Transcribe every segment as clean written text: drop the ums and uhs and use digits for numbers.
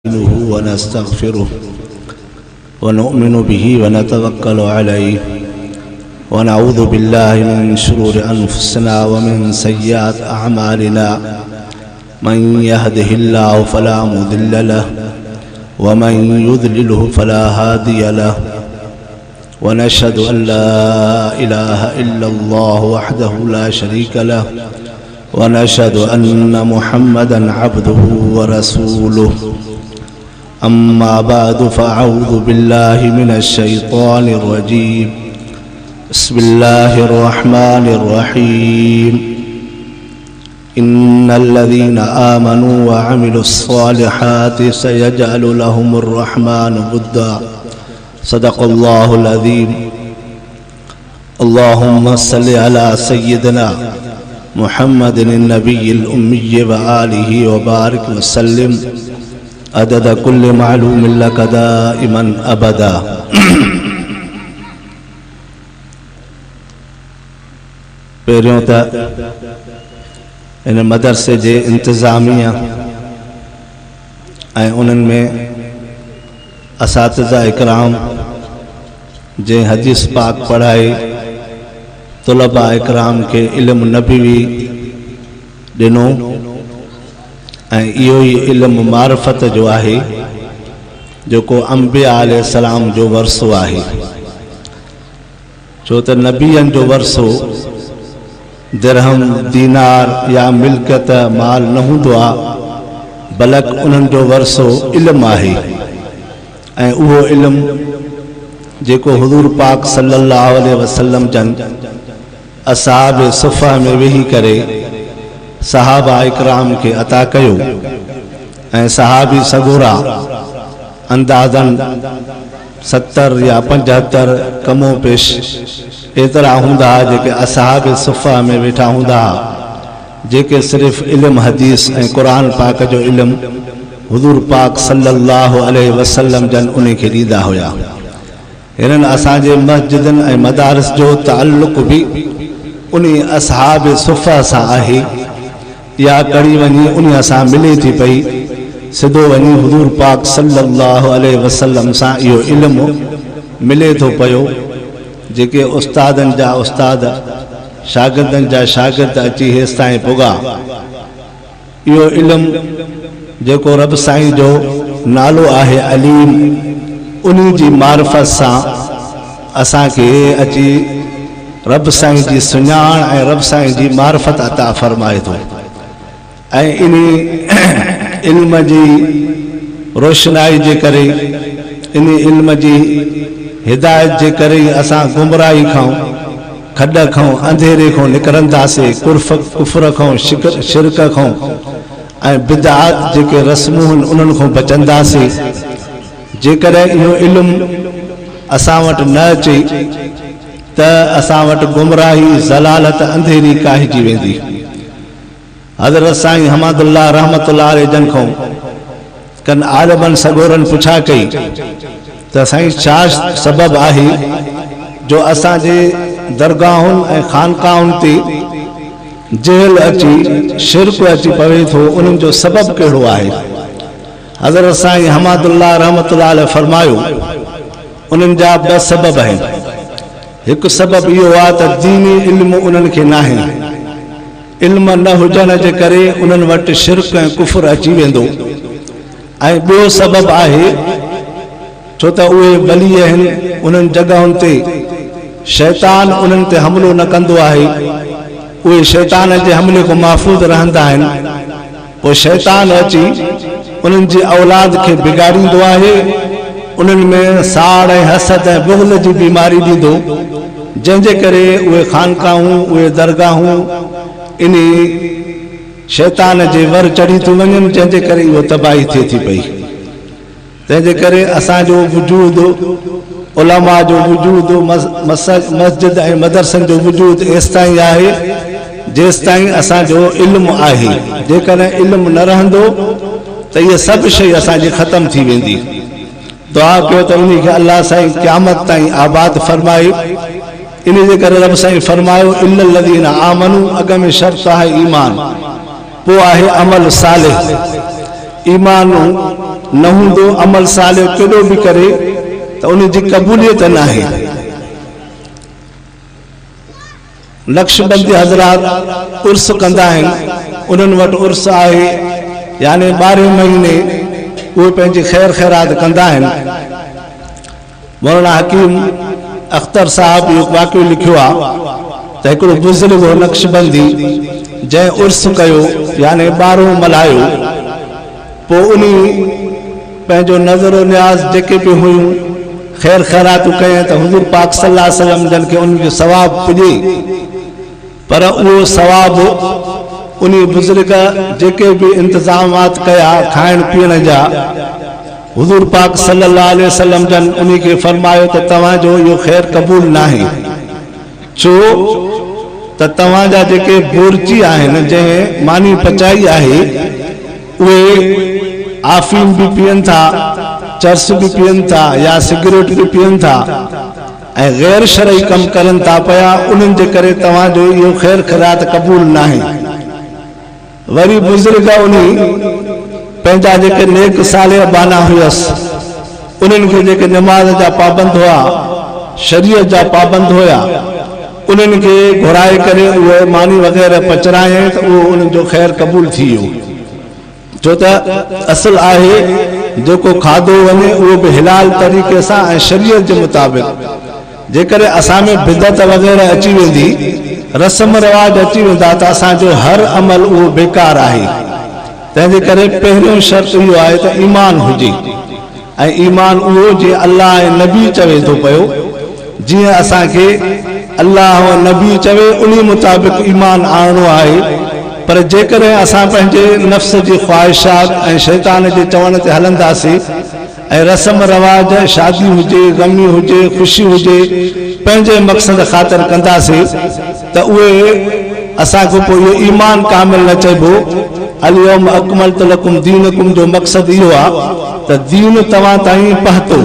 ونستغفره ونؤمن به ونتوكل عليه ونعوذ بالله من شرور أنفسنا ومن سيئات أعمالنا من يهده الله فلا مضل له ومن يضلله فلا هادي له ونشهد أن لا إله إلا الله وحده لا شريك له ونشهد أن محمدا عبده ورسوله أما بعد فأعوذ بالله من الشيطان الرجيم بسم الله الرحمن الرحيم إن الذين آمنوا وعملوا الصالحات سيجعل لهم الرحمن ودا صدق الله العظيم اللهم صل على سيدنا محمد النبي الأمي وآله وبارك وسلم عدد كل معلوم لك دائما أبدا पहिरियों त इन मदरसे जे इंतज़ामिया ऐं उन्हनि में असातिज़ा इकराम जे हदीस पाक पढ़ाए तुलबा इकराम के इल्म नबवी ॾिनो ऐं इहो ई इल्म मारिफत जो आहे जेको अंबिया अलैहिस्सलाम जो वरसो आहे छो त नबीअनि जो वरसो दिरहम दीनार या मिल्कियत माल न हूंदो आहे बल्कि उन्हनि जो वरसो इल्म आहे ऐं उहो इल्म जेको हुज़ूर पाक सल्लल्लाहु अलैहि वसल्लम जन असहाब सुफ़ा में वेही करे सहाबा इकराम के अता कयो ऐं सहाबी सगोरा अंदाज़न 70 या 75 कमो पेश एतरा हूंदा जेके असहाब सुफ़ा में वेठा हूंदा जेके सिर्फ़ इल्म हदीस ऐं क़ुरान पाक जो इल्म हुज़ूर पाक सल्लल्लाहु अलैहि वसल्लम जन उन खे ॾींदा हुया हिननि असांजे मस्जिदनि ऐं मदारिस जो ताल्लुक़ बि उन असहाब सुफ़ा सां आहे या कड़ी वञी उन सां मिले थी पई सिधो वञी हुज़ूर पाक सल्लल्लाहु अलैहि वसल्लम सां इहो इल्म मिले थो पियो जेके उस्तादनि जा उस्ताद शागिर्दनि जा शागिर्द अची हेसि ताईं पुॻा इहो इल्म जेको रब साईं जो नालो आहे अलीम उन जी मारिफत सां असांखे अची रब साईं जी सुञाण ऐं रब साईं जी मारिफत अता फ़रमाए थो ऐं इन इल्म जी रोशनाई जे करे इन इल्म जी हिदायत जे करे असां गुमराही खां खॾ खां अंधेरे खां निकिरंदासीं कुफ्र खां शिरक खां ऐं बिदअत जेके रस्मूं आहिनि उन्हनि खां बचंदासीं जेकॾहिं इहो इल्म असां वटि न अचे त असां वटि गुमराही ज़लालत अंधेरी काहिजी वेंदी हज़रत साईं हमादुल्लाह रहमतुल्लाह अलैह जन खां कन आलमनि सगोरनि पुछा कई त साईं छा सबब आहे जो असांजे दरगाहुनि ऐं खानकाहुनि ते जेल अची शिरक अची पवे थो उन्हनि जो सबब कहिड़ो आहे हज़रत साईं हमादुल्लाह रहमतुल्लाह अलैह फरमायो उन्हनि जा ॿ सबब आहिनि हिकु सबब इहो आहे त दीनी इल्म उन्हनि खे नाहे इल्म न हुजण जे करे उन्हनि वटि शिरक ऐं कुफ्र अची वेंदो ऐं ॿियो सबब आहे छो त उहे वली आहिनि उन्हनि जॻहुनि ते शैतान उन्हनि ते हमिलो न कंदो आहे उहे शैतान जे हमले खां महफ़ूज़ रहंदा आहिनि पोइ शैतान अची उन्हनि जी औलाद खे बिगाड़ींदो आहे उन्हनि में साड़ ऐं हसद ऐं बुग़्ल जी बीमारी ॾींदो जंहिंजे करे उहे खानकाहूं उहे दरगाहूं इन शैतान जे वर चढ़ी थियूं वञनि जंहिंजे करे इहो तबाही थिए थी पई तंहिंजे करे असांजो वजूद उलमा जो वजूद मस्जिद ऐं मदरसनि जो वजूद एसि ताईं आहे जेसि ताईं असांजो इल्म आहे जेकॾहिं इल्म न रहंदो त इहे सभु शइ असांजी ख़तम थी वेंदी दुआ कयो त उन खे अलाह साईं क़यामत ताईं आबाद फरमाए इन जे करे रब साईं फरमायो इल्लल लज़ीना आमनू अॻ में शर्त आहे ईमान पोइ आहे अमल सालिह ईमान न हूंदो अमल सालियो केॾो बि करे त उन जी क़बूलियत न आहे। नक्शबंदी हज़रात उर्स कंदा आहिनि, उन्हनि वटि उर्स आहे, यानी 12 महीने उहे पंहिंजी ख़ैर ख़ैरात कंदा आहिनि। मौलाना हकीम अख्तर साहब इहो वाक़ियो लिखियो आहे त हिकिड़ो बुज़ुर्ग हो नक्शबंदी जंहिं उर्स कयो यानी 12 मल्हायो, पोइ उन पंहिंजो नज़र न्याज़ जेके बि हुयूं ख़ैर ख़ैरातूं कयईं त हुज़ूर पाक सल्लल्लाहु अलैहि वसल्लम जन खे उनजो सवाबु पुॼे, पर उहो सवाबु उन बुज़ुर्ग जेके बि इंतज़ामात कया खाइण पीअण जा, हुज़ूर पाक सल्लल्लाहु अलैहि वसल्लम जन उन खे फरमायो त तव्हांजो इहो ख़ैर क़बूल न आहे, छो त तव्हांजा जेके बोरची आहिनि जंहिं मानी पचाई आहे उहे आफ़ीम बि पीअनि था, चर्स बि पीअनि था या सिगरेट बि पीअनि था ऐं गैर शरई कम करनि था पिया, उन्हनि जे करे तव्हांजो इहो ख़ैर ख़ैरात क़बूल न आहे। वरी बुज़ुर्ग उन पंहिंजा जेके नेक साले बाना हुयसि उन्हनि खे जेके नमाज़ जा पाबंद हुआ, शरीयत जा पाबंद हुया, उन्हनि खे घुराए करे उहे मानी वग़ैरह पचराए त उहो उन्हनि जो ख़ैर क़बूल थी वियो। छो त असल आहे जेको खाधो वञे उहो बि हिलाल तरीक़े सां ऐं शरीयत जे मुताबिक़। जेकर असां में बिदत वग़ैरह अची वेंदी, रस्म रिवाज अची वेंदा त असांजो हर अमल उहो बेकार आहे। तंहिंजे करे पहिरियों शर्त इहो आहे त ईमान हुजे, ऐं ईमान उहो जीअं अल्लाह ऐं नबी चवे थो पियो, जीअं असांखे अल्लाह ऐं नबी चवे उन मुताबिक़ ईमान आणणो आहे। पर जेकॾहिं असां पंहिंजे नफ़्स जी ख़्वाहिशात ऐं शैतान जे चवण ते हलंदासीं ऐं रस्म रिवाज शादी हुजे, गमी हुजे, ख़ुशी हुजे, पंहिंजे मक़सद ख़ातिर कंदासीं त उहे असांखे पोइ इहो ईमान कामिल न चइबो। अल-यौम अकमलतु लकुम दीनकुम जो मक़सदु इहो आहे त दीन तव्हां ताईं पहुतो,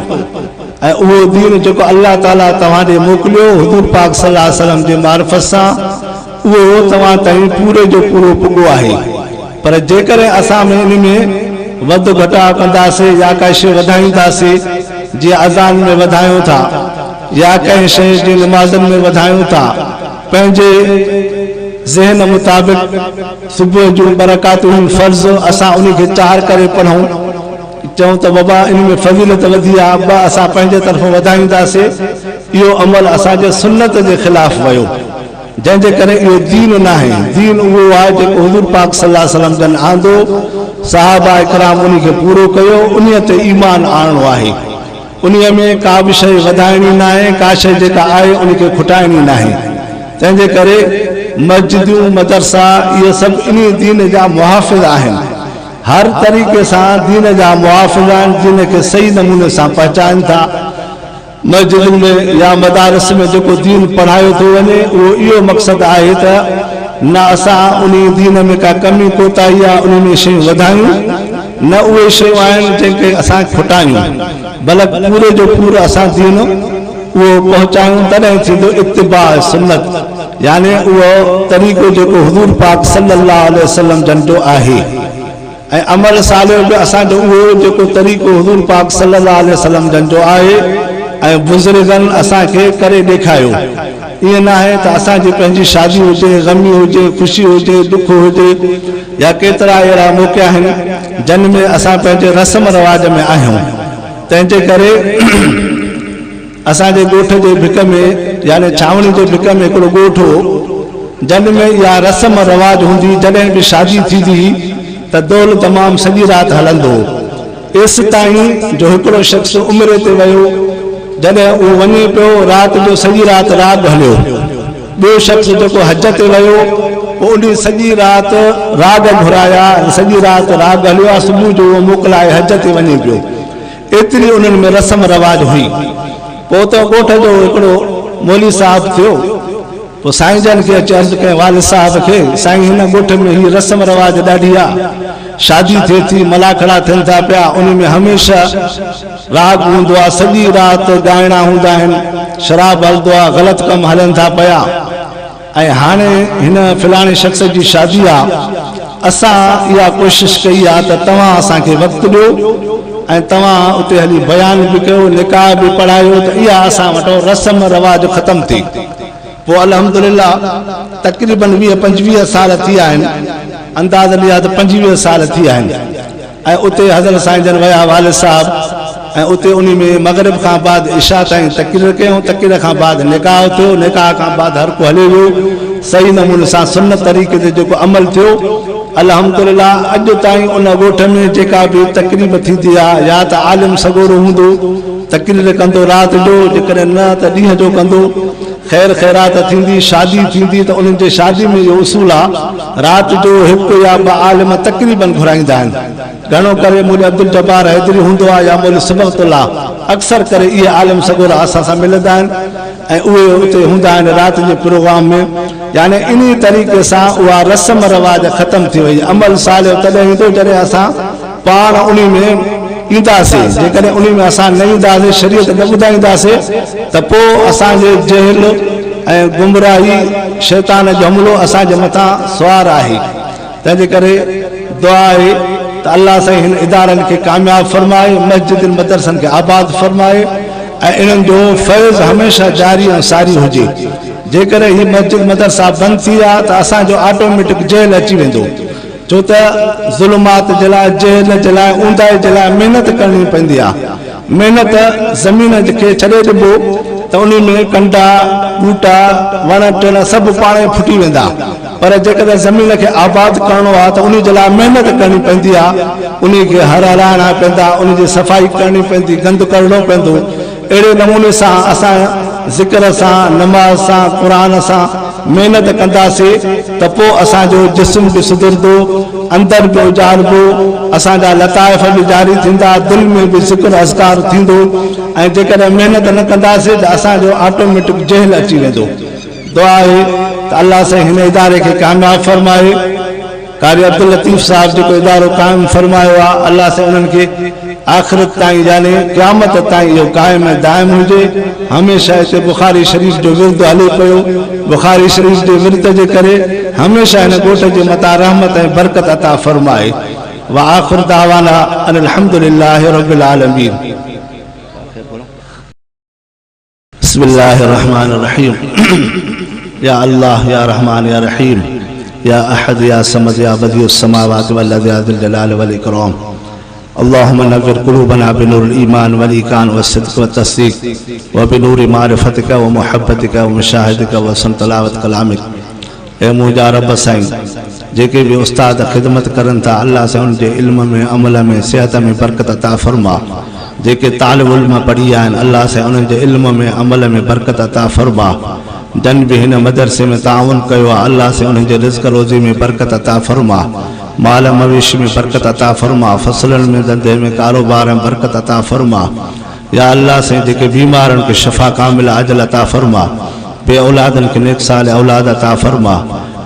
ऐं उहो दीन जेको अल्लाह ताला तव्हां ॾे मोकिलियो हुज़ूर पाक सल्लल्लाहु अलैहि वसल्लम जे मारिफत सां, उहो तव्हां ताईं पूरे जो पूरो पुॻो आहे। पर जेकॾहिं असां में इन में वध घटा कंदासीं या का शइ वधाईंदासीं, जीअं अज़ान में वधायूं था या कंहिं शइ जी नमाज़नि में वधायूं था, पंहिंजे ज़हन मुताबिक़ सुबुह जूं बरकातूं फर्ज़ असां उन खे 4 करे पढ़ूं, चऊं त बाबा इन में फज़ीलत वधी आहे, ॿ असां पंहिंजे तरफ़ां वधाईंदासीं, इहो अमल असांजे सुन्नत जे ख़िलाफ़ वियो, जंहिंजे करे इहो दीन न आहे। दीन उहो आहे जेको हुज़ूर पाक सल्लल्लाहु अलैहि वसल्लम जन आंदो, सहाबा इकराम उन खे पूरो कयो, उन ते ईमान आणणो आहे। उन में का बि शइ वधाइणी न आहे, का शइ जेका आहे उन खे खुटाइणी न आहे। तंहिंजे करे मस्जिदूं, मदरसा इहे सभु इन दीन जा मुहाफ़िज़ आहिनि, हर तरीक़े सां दीन जा मुहाफ़िज़ आहिनि, दीन खे सही नमूने सां पहचान था। मस्जिदुनि में या मदारस में जेको दीन पढ़ायो थो वञे, उहो इहो मक़सदु आहे त न असां उन दीन में का कमी कोताही आहे उन में शयूं वधायूं, न उहे शयूं आहिनि जंहिंखे असां खुटायूं, बल्कि पूरे जो पूरो असां दीन उहो पहुचायूं, तॾहिं थींदो इत्तिबा सुन्नत, यानी उहो तरीक़ो जेको हुज़ूर पाक सल्लल्लाहु अलैहि वसल्लम जन जो आहे। ऐं अमल सालियो बि असांजो उहो जेको तरीक़ो हुज़ूर पाक सल्लल्लाहु अलैहि वसल्लम जन जो आहे, ऐं बुज़ुर्गनि असांखे करे ॾेखारियो। ईअं न आहे त असांजी पंहिंजी शादी हुजे, गमी हुजे, ख़ुशी हुजे, दुख हुजे, या केतिरा अहिड़ा मौक़ा आहिनि जिन में असां पंहिंजे रस्म रिवाज में आहियूं। तंहिंजे करे असांजे ॻोठ जे भिक में यानी छावनी जे भिक में हिकिड़ो ॻोठ हो, जिन में इहा रस्म रिवाज हूंदी, जॾहिं बि शादी थींदी त दौल तमामु सॼी राति हलंदो, एसि ताईं जो हिकिड़ो शख़्स उमिरि ते वियो, जॾहिं उहो वञे पियो राति जो सॼी राति राग हलियो, ॿियो शख़्स जेको हज ते वियो पोइ उन सॼी राति राग घुराया, सॼी राति राग हलियो आहे, सुबुह जो उहो मोकिलाए हज ते वञे पियो। एतिरी उन्हनि में रस्म रिवाज हुई। पोइ त ॻोठ जो हिकिड़ो मौली साहिबु थियो, पोइ साईं जन खे अची अर्ज़ु कई वालिद साहिब खे, साईं हिन ॻोठ में हीअ रस्म रिवाज ॾाढी आहे, शादी थिए थी, मलाखड़ा थियनि था पिया, उन में हमेशह राग हूंदो आहे, सॼी राति ॻाइणा हूंदा आहिनि, शराब हलंदो आहे, ग़लति कम हलनि था पिया। ऐं हाणे हिन फलाणे शख़्स जी शादी आहे, असां इहा कोशिशि कई आहे त तव्हां असांखे वक़्तु ॾियो ऐं तव्हां उते हली बयान बि कयो, निकाह बि पढ़ायो त इहा असां वटि रस्म रवाज ख़तमु थी। पोइ अल्हम्दुलिल्लाह तक़रीबन 20-25 साल थी विया आहिनि, अंदाज़ लिया त 25 साल थी विया आहिनि। ऐं उते हज़रत साईं जन विया वालिद साहब, ऐं उते उन में मग़रिब खां बाद इशा ताईं तक़रीर कयूं, तक़रीर खां बाद निकाह थियो, निकाह खां बाद हर को हले वियो सही नमूने सां सुन्नत तरीक़े ते जेको अमल थियो। अल्हम्दुलिल्लाह अॼु ताईं उन ॻोठ में जेका बि तकलीफ़ थींदी आहे, या त आलिम सगोरो हूंदो तकरीर कंदो राति जो, जेकॾहिं न त ॾींहं जो कंदो, ख़ैर ख़ैरात थींदी, शादी थींदी त उन्हनि जे शादी में इहो उसूल आहे राति जो 1 या 2 आलिम तक़रीबन घुराईंदा आहिनि। घणो करे मुल्ला अब्दुल जब्बार हैदरी हूंदो आहे या मुल्ला सबक़तुल्लाह, अक्सर करे इहे आलिम सगोरा असां सां मिलंदा आहिनि ऐं उहे उते हूंदा आहिनि राति जे प्रोग्राम में। यानी इन तरीक़े सां उहा रस्म रवाज ख़तमु थी वई। अमल साल तॾहिं ईंदो जॾहिं असां पाण उन में ईंदासीं। जेकॾहिं उन में असां न ईंदासीं, शरीयत न ॿुधाईंदासीं त पोइ असांजे जहल ऐं गुमराही शैतान जो हमलो असांजे मथां सुवार आहे। तंहिंजे करे दुआ आहे त अल्लाह साईं हिन इदारनि खे कामयाबु फरमाए, मस्जिद मदरसनि खे आबाद फरमाए ऐं इन्हनि जो फैज़ हमेशह जारी ऐं सारी हुजे। जेकॾहिं हीअ मस्जिद मदरसा बंदि थी विया त असांजो ऑटोमेटिक जेल अची वेंदो, छो त ज़ुल्मात जे लाइ, जेल जे लाइ, ऊंदाहि जे लाइ महिनत करणी पवंदी आहे। महिनत ज़मीन खे छॾे ॾिबो त उन में कंडा ॿूटा वण टिण सभु पाण ई फुटी वेंदा, पर जेकॾहिं ज़मीन खे आबाद करणो आहे त उन जे लाइ महिनत करणी पवंदी आहे। उन खे हर हलाइणा पवंदा, उन जी सफ़ाई करणी पवंदी, गंद करणो पवंदो। अहिड़े नमूने सां असां ज़िक्र सां, नमाज़ सां, क़ुरान सां महिनत कंदासीं त पोइ असांजो जिस्म बि सुधरंदो, अंदर बि उजाड़बो, असांजा लताइफ़ बि जारी थींदा, दिलि में बि ज़िक्र अज़कार थींदो। ऐं जेकॾहिं महिनत न कंदासीं त असांजो ऑटोमेटिक जहल अची वेंदो। दुआ आहे त अल्लाह साईं हिन इदारे खे कामयाबु फरमाए। कारी अब्दुल लतीफ़ साहब जेको इदारो क़ाइमु फरमायो आहे, अल्लाह साईं उन्हनि खे आख़िरत ताईं यानी क़यामत ताईं इहो क़ाइम ऐं दाइम हुजे। हमेशह हिते बुखारी शरीफ़ जो विर्द हले पियो, बुखारी शरीफ़ जे विर्द जे करे हमेशह हिन ॻोठ जे मथां रहमत ऐं बरकत अता फरमाए। व आख़िर दावाना अनिल हम्दुलिल्लाहि रब्बिल आलमीन। बिस्मिल्लाहिर रहमानिर रहीम। या अल्लाह या रहमान या रहीम या अहद या समद या बदियुस समावाति वल अर्ज़ि या ज़िल जलाल वल इकराम। अल्लाहुम्मा नव्विर क़ुलूबना बिनूरिल ईमान वल ईकान वस्सिद्क़ वत्तस्दीक़ व बिनूरि मारिफ़तिका व मुहब्बतिका व मुशाहिदतिका व हसन तिलावत कलामिक। ए मुंहिंजा रब साईं, जेके भी उस्ताद ख़िदमत करनि था, अल्लाह से उनके इल्म में, अमल में, सेहत में बरकत अता फरमा। जेके तालिब इल्म पढ़ी आहिनि, अल्लाह से उनके इल्म में, अमल में बरकत अता फरमा। जन भी हिन मदरसे में ताउन कयो आहे, अल्लाह से उनके रिज़्क़ रोज़ी में बरकत अता फरमा। माल मवेशी में बरकत अता फरमा। फसलन में, धंधे में, कारोबार में बरकत अता फरमा। या अल्लाह से जेके बीमारन के शफा कामिल अजल अता फरमा। बे औलादन के नेक साल औलाद अता फरमा।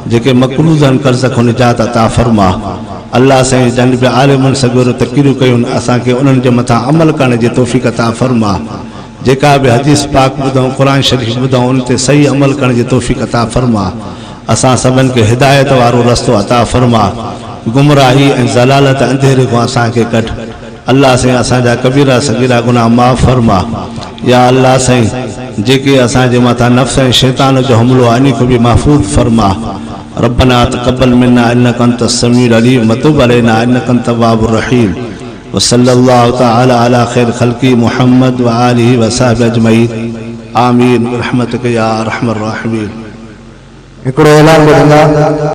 जेके मकरूज़न कर्ज़ को निजात अता फरमा। अल्लाह से जन बि आलिमन सगोर तक़रीर कयुन, असां के उन्हनि जे मथां अमल करण जी तौफ़ीक़ अता फरमा। जेका भी हदीस पाक ॿुधऊं, क़ुरान शरीफ़ ॿुधऊं, उन ते सही अमल करण जी तौफ़ीक़ अता फरमा। असां सभिनि खे हिदायत वारो रस्तो अता फरमा। गुमराही ऐं ज़लालत अंधेरे को असां के कढ। अल्लाह से असांजा कबीरा सगीरा गुनाह माफ़ फरमा। या अल्लाह से जेके असांजे मथां नफ़्स ऐं शैतान जो हमलो आहे, इन को भी महफूज़ फरमा। रब्बना तक़ब्बल मिन्ना इन्नका अंतस समीउल अलीम व तुब अलैना इन्नका अंत तव्वाबुर रहीम। व सल्लल्लाहु तआला अला खैर खल्क़ी मुहम्मद व आलिहि व सहबिहि अजमईन। आमीन बिरहमतिका या अरहमर राहिमीन। हिकिड़ो ऐलान ॿुधंदा।